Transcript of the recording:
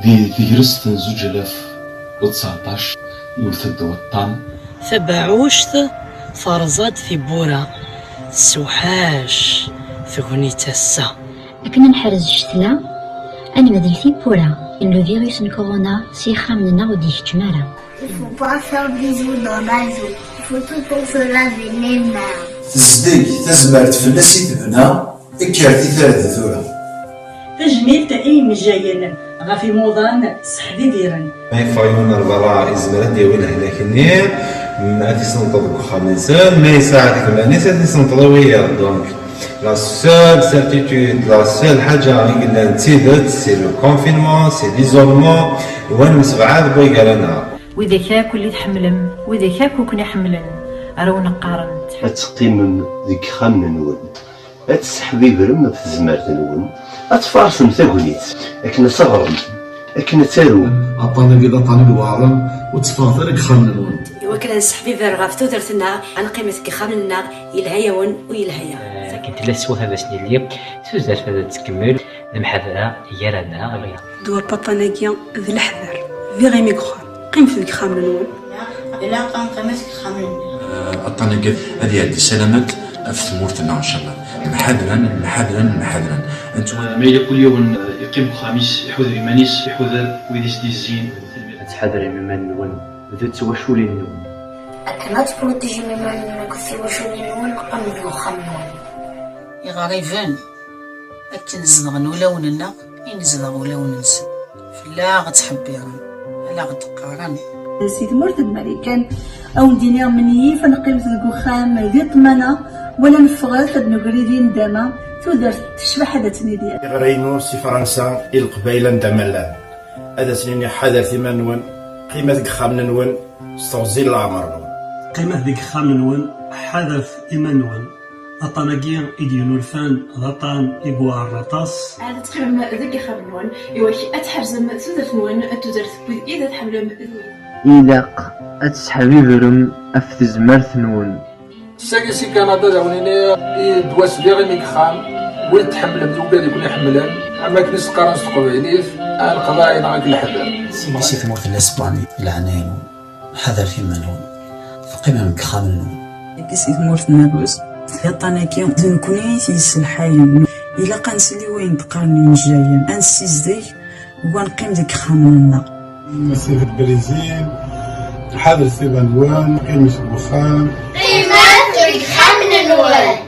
ذي رست 2019 يوثد وطن ثبعوشت فرزات في بورا سوحاش في غنيتا السا لكن نحرز شتلا أنا مازال في بورا إن لو فيروس كورونا سيخرم لنا ودي احتمالا. Il faut pas faire bisous dans la zone. Il faut tout pour se laver les mains. تزدق تزمرت في الناس يتبنى اكرتي ثلاثة ثورة تجميل تأي مجاينا غافي موضان سحدي ديرن ما يفايون البراء إزمرت ديوين هنا كنير ما تسنطلق خالصا ما يساعدك ما نسيت تسنطلوية دونك لا سول سيرتيتود لا سول حاجة اللي نتيدت سي لو كونفينمون سي ليزولمون وين مسبعات بغي قالنا وإذا كاك اللي تحملم وإذا كاك وكنا يحملن راهو نقارن أتقيم ذيك خامن نون أتسحبي برم في زمارة نون أتفارسم ثاقونيت أكنا صغرم أكنا تارو أطانا كذا طانا قوارم وتفاضل لك خامن نون وكنا نسحبي برغافتو درتنا عن قيمة كخاملنا يلهيون ويلهيا كنت لا سوى هذا سني اللي سوزات هذا تكمل المحاذرة يرانا غير دور باباناكيا ذي الحذر في غيمي كخام قيم في كخام نون لا قام قيمتك خاملنا الطنقة هذه عندي سلامات في ثمورتنا إن شاء الله محاذرا أنتم ما كل يوم يقيم خميس يحوذ يمانيس يحوذ ويديس دي الزين تحذر من نون ذو توشولي النون أكنا تبروتيجي مما نكثي وشو نون قمنا وخمنا يغريفان أكن زدغن ولوننا ينزدغ ولوننس فلا غتحبيرن لا غتقارن سيد مرتد الملكان أو ندينير مني فنقيم في الكوخام ذي طمانة ولا نفغل فد نقريدين داما تودرت تشبح هذا تنيدير غرينو سي فرنسا القبيلة ندملان هذا سنين حذر ثمان نون قيمة ذيك خامن نون استغزيل العمر نون قيمة ذيك خامن نون حذف إيمان نون أطاناكيا إديونو الفان غطان إبوار رطاس هذا تقريبا ذيك خامن نون يوكي أتحرزم تودرت نون أتودرت إذا تحملم إذا أتسحبي برم أفت زمرت نون ساكسي كندا داونيني دواس لي غير ميكخام ويتحمل بزوكا يكون يحملان اما كنيس قرن سقبيليف القضاء غاك الحذر سي ثمور في الاسباني العنين حذر في منون فقيمة مكخام النون كيسي ثمور في النابوس يطاناكي نكوني تيسلحاين إلا قنسلي وين تقارني مجايا أنسيزدي ونقيم ديك خامننا نسي في البرازيل حاضر سيبان وان قيمة البخام قيمة ذيك خامن نون